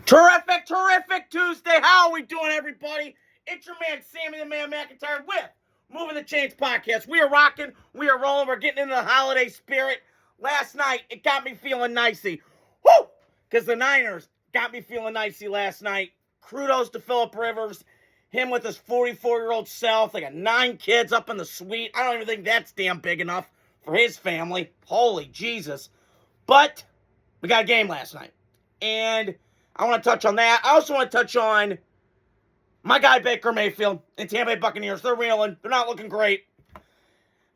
Terrific Tuesday. How are we doing, everybody? It's your man, Sammy the Man McIntyre with Moving the Chains podcast. We are rocking. We are rolling. We're getting into the holiday spirit. Last night, it got me feeling nicey. Woo! Because the Niners got me feeling nicey last night. Kudos to Phillip Rivers. Him with his 44-year-old self. They got 9 kids up in the suite. I don't even think that's damn big enough for his family. Holy Jesus. But we got a game last night. And I want to touch on that. I also want to touch on my guy Baker Mayfield and Tampa Bay Buccaneers. They're reeling. They're not looking great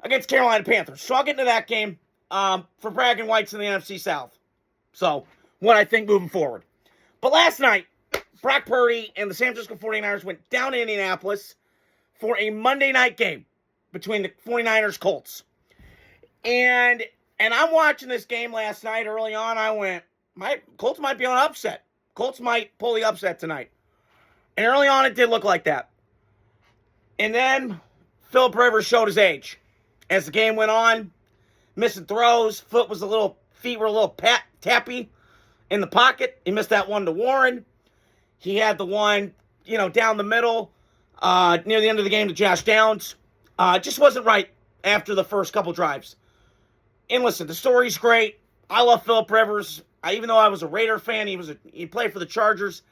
against Carolina Panthers. So I'll get into that game for bragging rights in the NFC South. So what I think moving forward. But last night, Brock Purdy and the San Francisco 49ers went down to Indianapolis for a Monday night game between the 49ers Colts. And I'm watching this game last night. Early on, I went, Colts might be on an upset. Colts might pull the upset tonight. And early on, it did look like that. And then Phillip Rivers showed his age. As the game went on, missing throws, feet were a little tappy in the pocket. He missed that one to Warren. He had the one, down the middle, near the end of the game to Josh Downs. Just wasn't right after the first couple drives. And listen, the story's great. I love Phillip Rivers. Even though I was a Raider fan, he played for the Chargers.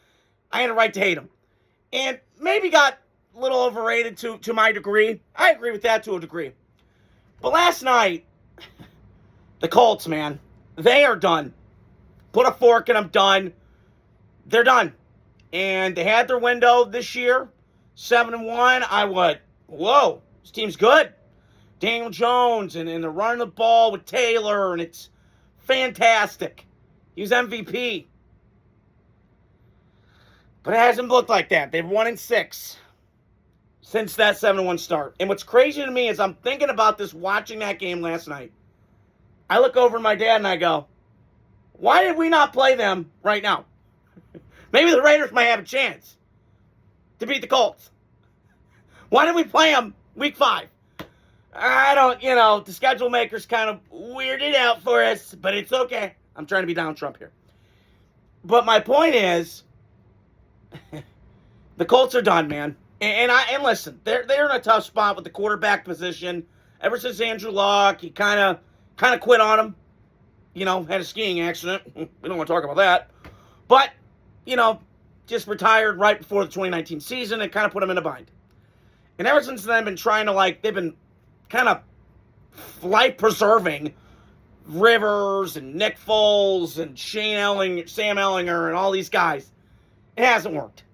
I had a right to hate him. And maybe got a little overrated to my degree. I agree with that to a degree. But last night, the Colts, man, they are done. Put a fork in them, done. They're done. And they had their window this year, 7-1. I went, whoa, this team's good. Daniel Jones, and they're running the ball with Taylor, and it's fantastic. He was MVP. But it hasn't looked like that. They've 1-6 since that 7-1 start. And what's crazy to me is I'm thinking about this watching that game last night. I look over at my dad and I go, why did we not play them right now? Maybe the Raiders might have a chance to beat the Colts. Why did we play them week 5? I don't, the schedule makers kind of weirded out for us, but it's okay. I'm trying to be Donald Trump here. But my point is, the Colts are done, man. And listen, they're in a tough spot with the quarterback position. Ever since Andrew Luck, he kind of quit on him. Had a skiing accident. We don't want to talk about that. But, just retired right before the 2019 season and kind of put him in a bind. And ever since then, they've been kind of life-preserving Rivers and Nick Foles and Sam Ellinger and all these guys. It hasn't worked.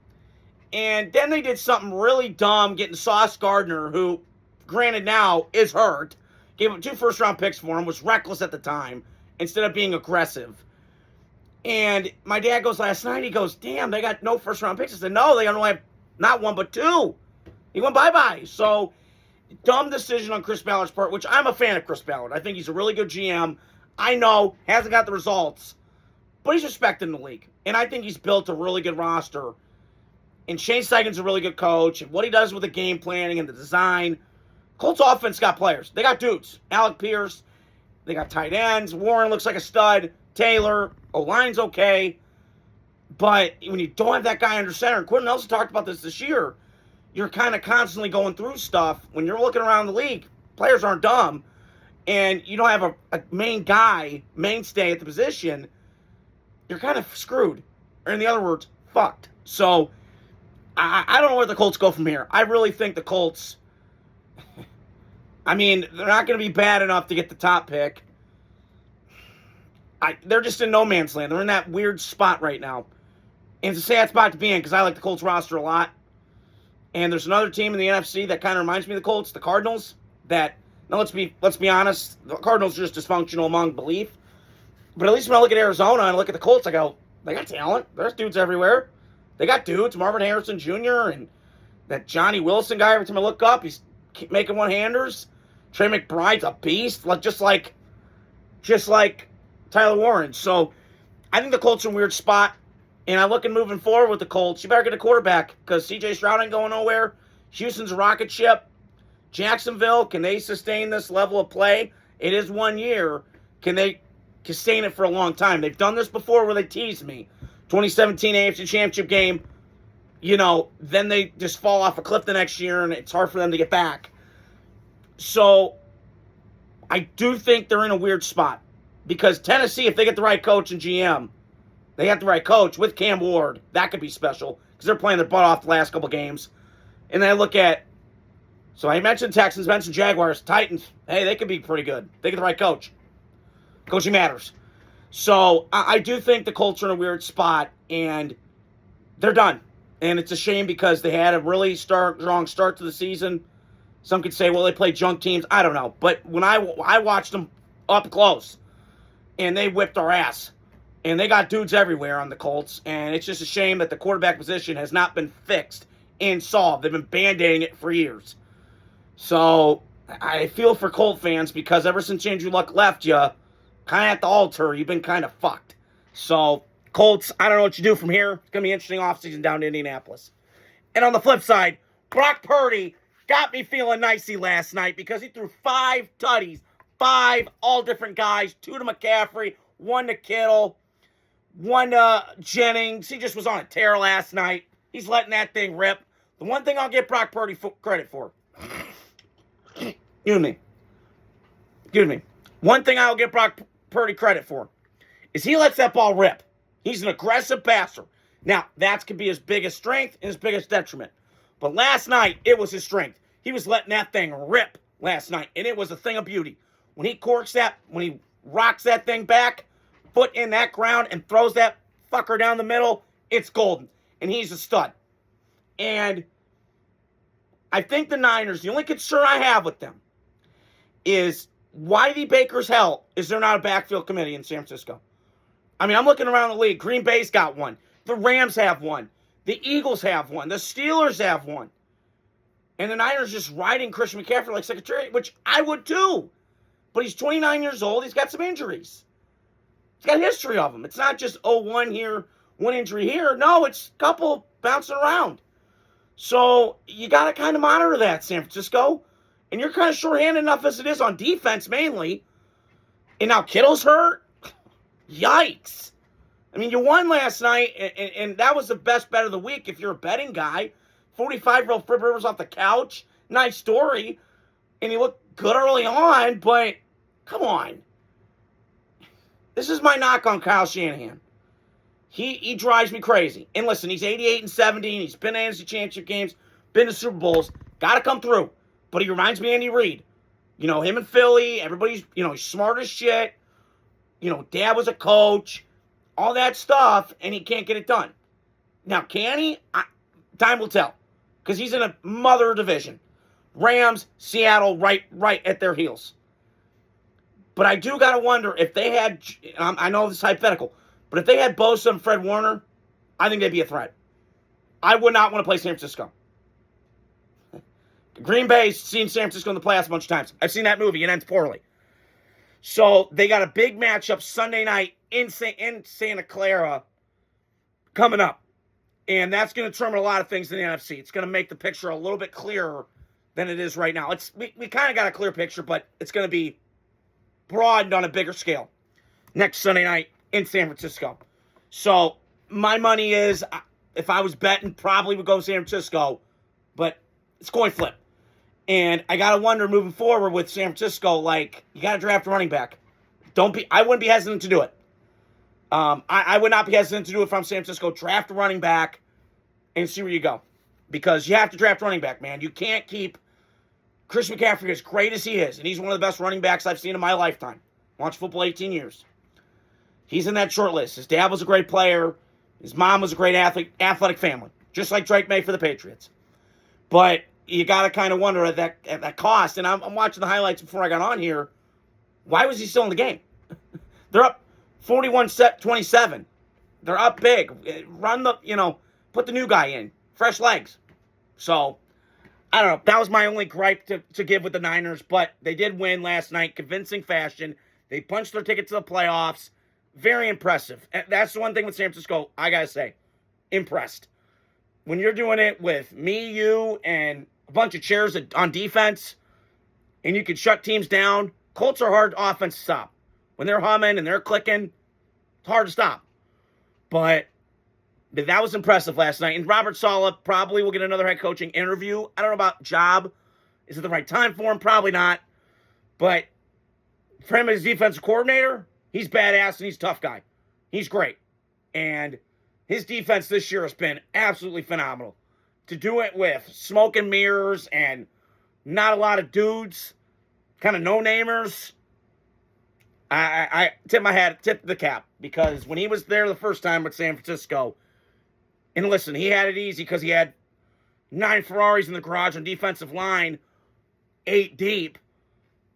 And then they did something really dumb, getting Sauce Gardner, who, granted now, is hurt. Gave him 2 first-round picks for him, was reckless at the time, instead of being aggressive. And my dad goes last night, he goes, damn, they got no first-round picks. I said, no, they only have not 1 but 2. He went bye-bye. So, dumb decision on Chris Ballard's part, which I'm a fan of Chris Ballard. I think he's a really good GM. I know, hasn't got the results, but he's respected in the league. And I think he's built a really good roster. And Shane Steichen's a really good coach. And what he does with the game planning and the design. Colts offense got players. They got dudes. Alec Pierce. They got tight ends. Warren looks like a stud. Taylor. O-line's okay. But when you don't have that guy under center, and Quentin Nelson talked about this year, you're kind of constantly going through stuff. When you're looking around the league, players aren't dumb. And you don't have a mainstay at the position, you're kind of screwed. Or in the other words, fucked. So, I don't know where the Colts go from here. I really think the Colts, they're not going to be bad enough to get the top pick. They're just in no man's land. They're in that weird spot right now. And it's a sad spot to be in because I like the Colts roster a lot. And there's another team in the NFC that kind of reminds me of the Colts, the Cardinals, that, now let's be honest, the Cardinals are just dysfunctional among belief. But at least when I look at Arizona and look at the Colts, I go, they got talent. There's dudes everywhere. They got dudes, Marvin Harrison Jr. and that Johnny Wilson guy. Every time I look up, he's making one-handers. Trey McBride's a beast, just like Tyler Warren. So I think the Colts are in a weird spot. And I'm looking moving forward with the Colts. You better get a quarterback because C.J. Stroud ain't going nowhere. Houston's a rocket ship. Jacksonville, can they sustain this level of play? It is 1 year. Can they sustain it for a long time? They've done this before where they teased me. 2017 AFC Championship game, then they just fall off a cliff the next year, and it's hard for them to get back. So I do think they're in a weird spot. Because Tennessee, if they get the right coach and GM, they have the right coach with Cam Ward, that could be special. Because they're playing their butt off the last couple games. And then I look at, so I mentioned Texans, mentioned Jaguars, Titans. Hey, they could be pretty good. They get the right coach. Coaching matters. So I do think the Colts are in a weird spot, and they're done. And it's a shame because they had a really strong start to the season. Some could say, well, they played junk teams. I don't know. But when I watched them up close, and they whipped our ass. And they got dudes everywhere on the Colts. And it's just a shame that the quarterback position has not been fixed and solved. They've been band-aiding it for years. So I feel for Colt fans because ever since Andrew Luck left you, kind of at the altar, you've been kind of fucked. So, Colts, I don't know what you do from here. It's going to be an interesting offseason down to Indianapolis. And on the flip side, Brock Purdy got me feeling nicey last night because he threw 5 tutties. 5 all different guys. 2 to McCaffrey, 1 to Kittle, 1 to Jennings. He just was on a tear last night. He's letting that thing rip. The one thing I'll give Brock Purdy credit for. Excuse me. One thing I'll give Brock Purdy credit for is he lets that ball rip. He's an aggressive passer. Now, that could be his biggest strength and his biggest detriment. But last night, it was his strength. He was letting that thing rip last night, and it was a thing of beauty. When he when he rocks that thing back, foot in that ground, and throws that fucker down the middle, it's golden. And he's a stud. And I think the Niners, the only concern I have with them is why the Baker's hell is there not a backfield committee in San Francisco? I mean, I'm looking around the league. Green Bay's got one. The Rams have one. The Eagles have one. The Steelers have one. And the Niners just riding Christian McCaffrey like secretary, which I would too. But he's 29 years old. He's got some injuries. He's got a history of them. It's not just, one here, 1 injury here. No, it's a couple bouncing around. So you got to kind of monitor that, San Francisco. And you're kind of shorthanded enough as it is on defense mainly. And now Kittle's hurt. Yikes. I mean, you won last night, and that was the best bet of the week if you're a betting guy. 45-year-old Flip Rivers off the couch. Nice story. And he looked good early on, but come on. This is my knock on Kyle Shanahan. He drives me crazy. And listen, he's 88-17. He's been to NFC Championship games, been to Super Bowls. Got to come through. But he reminds me of Andy Reid. Him and Philly, everybody's, he's smart as shit. Dad was a coach. All that stuff, and he can't get it done. Now, can he? Time will tell. Because he's in a mother division. Rams, Seattle, right at their heels. But I do got to wonder if they had, I know this is hypothetical, but if they had Bosa and Fred Warner, I think they'd be a threat. I would not want to play San Francisco. Green Bay's seen San Francisco in the playoffs a bunch of times. I've seen that movie. It ends poorly. So they got a big matchup Sunday night in Santa Clara coming up. And that's going to determine a lot of things in the NFC. It's going to make the picture a little bit clearer than it is right now. We kind of got a clear picture, but it's going to be broadened on a bigger scale next Sunday night in San Francisco. So my money is, if I was betting, probably would go San Francisco, but it's coin flip. And I got to wonder moving forward with San Francisco, you got to draft a running back. I wouldn't be hesitant to do it. I would not be hesitant to do it if I'm San Francisco. Draft a running back and see where you go. Because you have to draft a running back, man. You can't keep Chris McCaffrey, as great as he is, and he's one of the best running backs I've seen in my lifetime. Watched football 18 years. He's in that short list. His dad was a great player. His mom was a great athletic family. Just like Drake May for the Patriots. But you got to kind of wonder at that cost. And I'm watching the highlights before I got on here. Why was he still in the game? They're up 41-27. They're up big. Put the new guy in. Fresh legs. So, I don't know. That was my only gripe to give with the Niners. But they did win last night. Convincing fashion. They punched their ticket to the playoffs. Very impressive. And that's the one thing with San Francisco, I got to say. Impressed. When you're doing it with me, you, and a bunch of chairs on defense, and you can shut teams down, Colts are hard offense to stop. When they're humming and they're clicking, it's hard to stop. But But that was impressive last night. And Robert Saleh probably will get another head coaching interview. I don't know about job. Is it the right time for him? Probably not. But for him as defensive coordinator, he's badass and he's a tough guy. He's great. And his defense this year has been absolutely phenomenal. To do it with smoke and mirrors and not a lot of dudes, kind of no-namers, I tip my hat, tip the cap. Because when he was there the first time with San Francisco, and listen, he had it easy because he had 9 Ferraris in the garage on defensive line, 8 deep.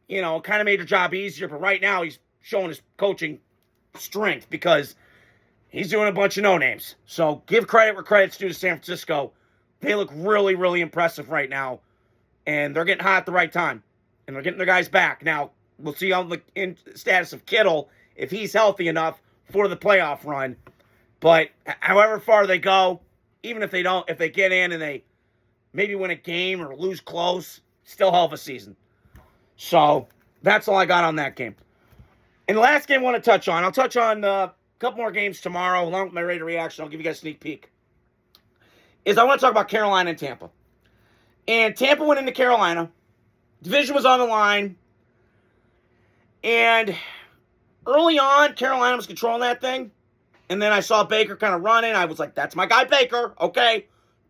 You know, kind of made your job easier. But right now, he's showing his coaching strength because he's doing a bunch of no-names. So give credit where credit's due to San Francisco. They look really, really impressive right now. And they're getting hot at the right time. And they're getting their guys back. Now, we'll see on the status of Kittle, if he's healthy enough for the playoff run. But however far they go, even if they don't, if they get in and they maybe win a game or lose close, still hell of a season. So that's all I got on that game. And the last game I want to touch on, I'll touch on a couple more games tomorrow along with my Raider reaction. I'll give you guys a sneak peek. I want to talk about Carolina and Tampa. And Tampa went into Carolina. Division was on the line. And early on, Carolina was controlling that thing. And then I saw Baker kind of running. I was like, that's my guy Baker. Okay.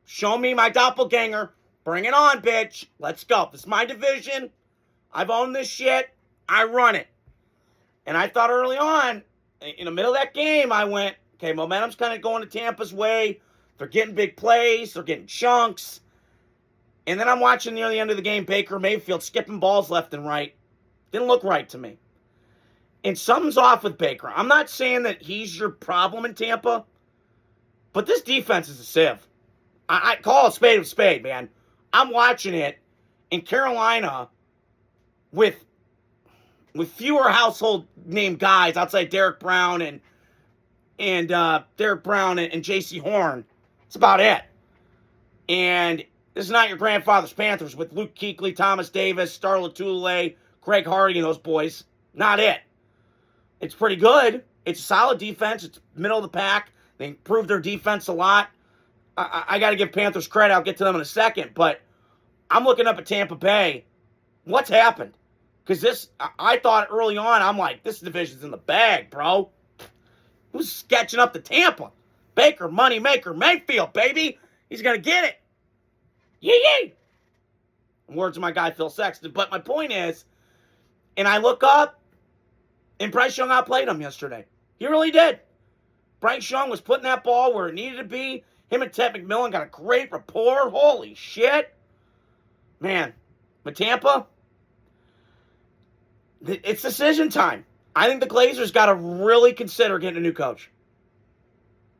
Show me my doppelganger. Bring it on, bitch. Let's go. This is my division. I've owned this shit. I run it. And I thought early on, in the middle of that game, I went, okay, momentum's kind of going to Tampa's way. They're getting big plays. They're getting chunks. And then I'm watching near the end of the game, Baker Mayfield skipping balls left and right. Didn't look right to me. And something's off with Baker. I'm not saying that he's your problem in Tampa, but this defense is a sieve. I call a spade, man. I'm watching it in Carolina with fewer household name guys outside Derek Brown and J.C. Horn. That's about it. And this is not your grandfather's Panthers with Luke Kuechly, Thomas Davis, Star Lotulelei, Greg Hardy, and those boys. Not it. It's pretty good. It's a solid defense. It's middle of the pack. They improved their defense a lot. I got to give Panthers credit. I'll get to them in a second. But I'm looking up at Tampa Bay. What's happened? Because I thought early on, I'm like, this division's in the bag, bro. Who's sketching up to Tampa? Baker, Moneymaker, Mayfield, baby. He's going to get it. Yee! Words of my guy, Phil Sexton. But my point is, and I look up, and Bryce Young outplayed him yesterday. He really did. Bryce Young was putting that ball where it needed to be. Him and Ted McMillan got a great rapport. Holy shit. Man, but Tampa, it's decision time. I think the Glazers got to really consider getting a new coach.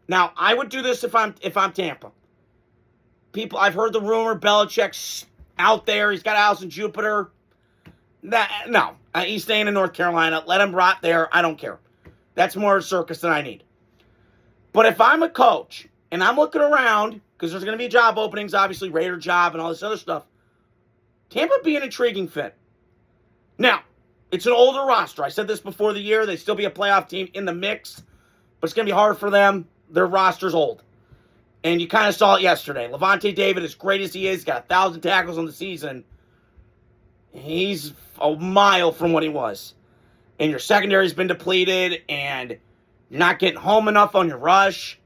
Now, I would do this if I'm Tampa. I've heard the rumor Belichick's out there. He's got a house in Jupiter. No, he's staying in North Carolina. Let him rot there. I don't care. That's more a circus than I need. But if I'm a coach and I'm looking around, because there's going to be job openings, obviously, Raider job and all this other stuff, Tampa would be an intriguing fit. Now, it's an older roster. I said this before the year. They still be a playoff team in the mix, but it's going to be hard for them. Their roster's old. And you kind of saw it yesterday. Levante David, as great as he is, got 1,000 tackles on the season. He's a mile from what he was. And your secondary's been depleted, and you're not getting home enough on your rush.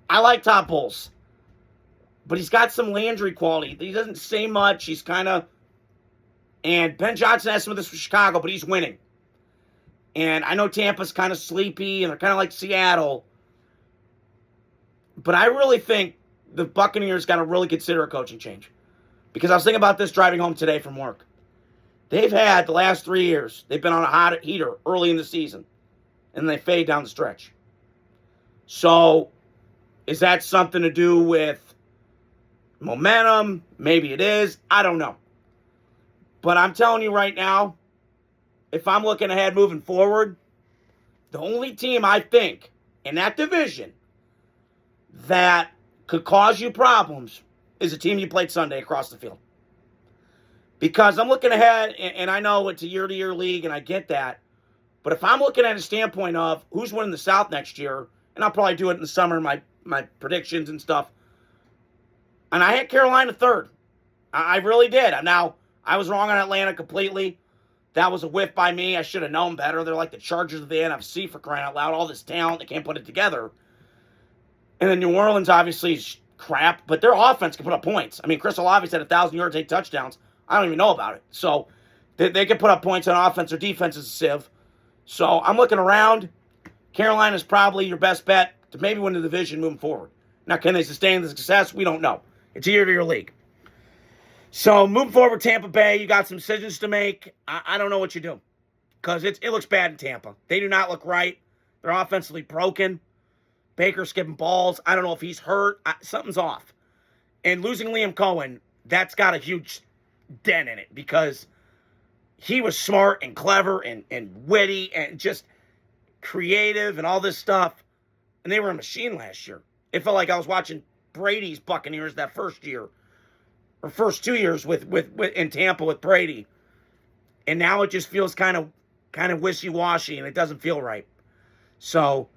I like Todd Bowles. But he's got some Landry quality. He doesn't say much. He's kind of... And Ben Johnson has some of this for Chicago, but he's winning. And I know Tampa's kind of sleepy, and they're kind of like Seattle. But I really think the Buccaneers got to really consider a coaching change. Because I was thinking about this driving home today from work. They've had, the last 3 years, they've been on a hot heater early in the season. And they fade down the stretch. So, is that something to do with momentum? Maybe it is. I don't know. But I'm telling you right now, if I'm looking ahead moving forward, the only team I think in that division that could cause you problems is a team you played Sunday across the field. Because I'm looking ahead, and I know it's a year-to-year league, and I get that. But if I'm looking at a standpoint of who's winning the South next year, and I'll probably do it in the summer, my predictions and stuff. And I had Carolina third. I really did. Now, I was wrong on Atlanta completely. That was a whiff by me. I should have known better. They're like the Chargers of the NFC, for crying out loud. All this talent, they can't put it together. And then New Orleans, obviously, is crap, but their offense can put up points. I mean, Chris Olave had 1,000 yards, 8 touchdowns. I don't even know about it. So they can put up points on offense. Their defense is a sieve. So I'm looking around. Carolina's probably your best bet to maybe win the division moving forward. Now, can they sustain the success? We don't know. It's a year-to-year league. So moving forward, Tampa Bay, you got some decisions to make. I don't know what you do because it looks bad in Tampa. They do not look right. They're offensively broken. Baker's skipping balls. I don't know if he's hurt. Something's off. And losing Liam Cohen, that's got a huge dent in it because he was smart and clever and witty and just creative and all this stuff. And they were a machine last year. It felt like I was watching Brady's Buccaneers that first year. Or first 2 years with in Tampa with Brady. And now it just feels kind of wishy-washy and it doesn't feel right. So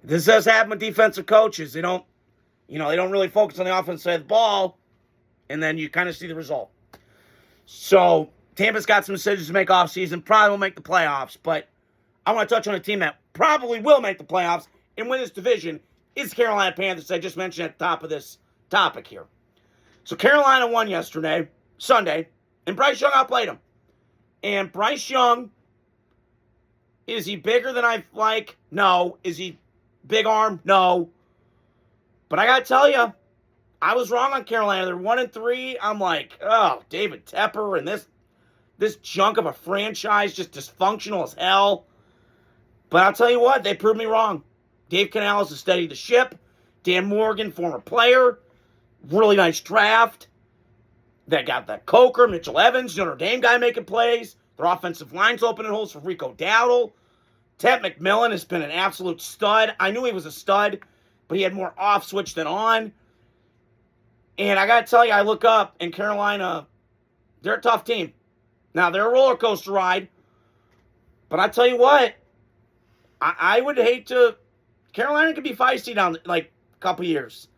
this does happen with defensive coaches. They don't really focus on the offensive side of the ball, and then you kind of see the result. So Tampa's got some decisions to make offseason, probably won't make the playoffs, but I want to touch on a team that probably will make the playoffs and win this division is Carolina Panthers. I just mentioned at the top of this topic here. So Carolina won Sunday, and Bryce Young outplayed him. And Bryce Young, is he bigger than I like? No. Is he big arm? No. But I got to tell you, I was wrong on Carolina. They're 1-3. I'm like, oh, David Tepper and this junk of a franchise, just dysfunctional as hell. But I'll tell you what, they proved me wrong. Dave Canales has steadied the ship. Dan Morgan, former player. Really nice draft. They got that Coker, Mitchell Evans, Notre Dame guy making plays. Their offensive line's opening holes for Rico Dowdle. Ted McMillan has been an absolute stud. I knew he was a stud, but he had more off switch than on. And I got to tell you, I look up, and Carolina, they're a tough team. Now, they're a roller coaster ride. But I tell you what, I would hate to. Carolina could be feisty down like a couple years.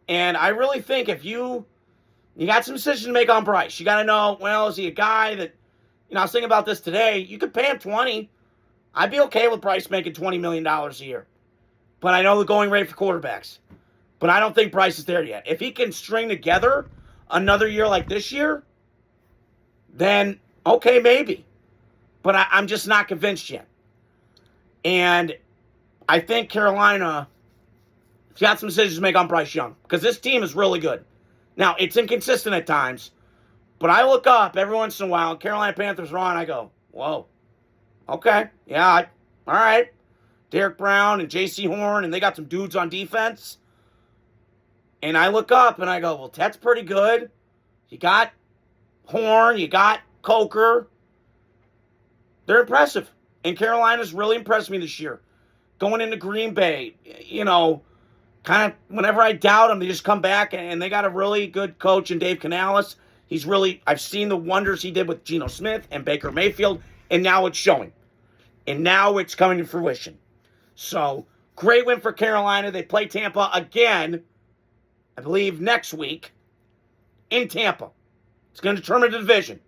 And I really think if you got some decisions to make on Bryce. You got to know, well, is he a guy that, I was thinking about this today. You could pay him 20. I'd be okay with Bryce making $20 million a year. But I know the going rate for quarterbacks. But I don't think Bryce is there yet. If he can string together another year like this year, then okay, maybe. But I'm just not convinced yet. And I think Carolina got some decisions to make on Bryce Young because this team is really good. Now, it's inconsistent at times, but I look up every once in a while, Carolina Panthers are on, I go, whoa, okay, yeah, all right. Derek Brown and J.C. Horn, and they got some dudes on defense. And I look up and I go, well, that's pretty good. You got Horn, you got Coker. They're impressive. And Carolina's really impressed me this year. Going into Green Bay, kind of whenever I doubt them, they just come back, and they got a really good coach in Dave Canales. I've seen the wonders he did with Geno Smith and Baker Mayfield, and now it's showing. And now it's coming to fruition. So, great win for Carolina. They play Tampa again, I believe, next week in Tampa. It's going to determine the division.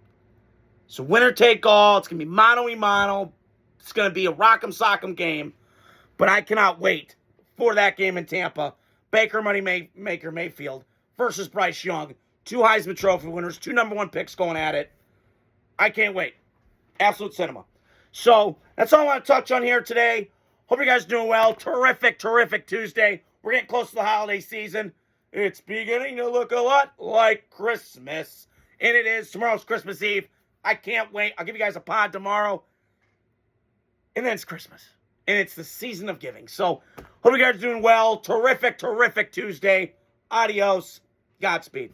So, winner take all. It's going to be mano-a-mano. It's going to be a rock'em sock'em game. But I cannot wait for that game in Tampa. Baker Moneymaker Mayfield versus Bryce Young. 2 Heisman Trophy winners, 2 number 1 picks going at it. I can't wait. Absolute cinema. So, that's all I want to touch on here today. Hope you guys are doing well. Terrific Tuesday. We're getting close to the holiday season. It's beginning to look a lot like Christmas. And it is. Tomorrow's Christmas Eve. I can't wait. I'll give you guys a pod tomorrow. And then it's Christmas. And it's the season of giving. So, hope you guys are doing well. Terrific Tuesday. Adios. Godspeed.